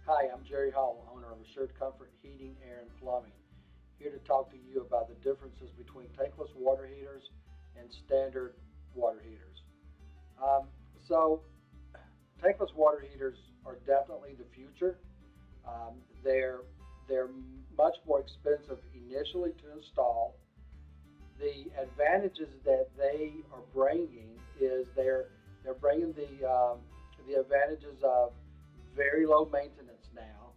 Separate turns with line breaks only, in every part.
Hi, I'm Jerry Hall, owner of Assured Comfort Heating, Air, and Plumbing. Here to talk to you about the differences between tankless water heaters and standard water heaters. Um, so, tankless water heaters are definitely the future. They're much more expensive initially to install. The advantages that they are bringing is they're bringing the advantages of very low maintenance now.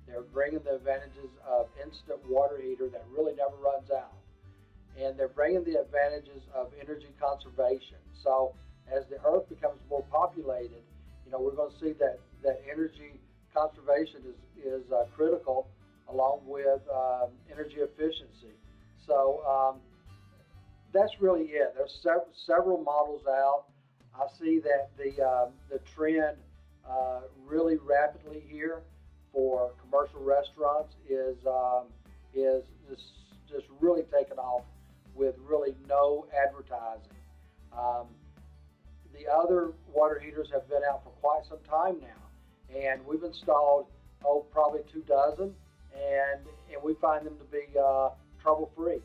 They're bringing the advantages of instant water heater that really never runs out, and they're bringing the advantages of energy conservation. So as the earth becomes more populated, we're going to see that energy conservation is critical, along with energy efficiency. So that's really it. There's several models out. I see that the trend really rapidly here for commercial restaurants is just really taken off with really no advertising. Um, the other water heaters have been out for quite some time now, and we've installed probably 2 dozen, and we find them to be trouble free.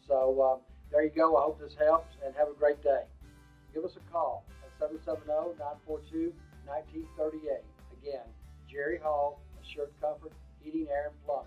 So there you go. I hope this helps, and have a great day. Give us a call at 770-942-1938. Again, Jerry Hall, Assured Comfort Heating, Air, and Plumbing.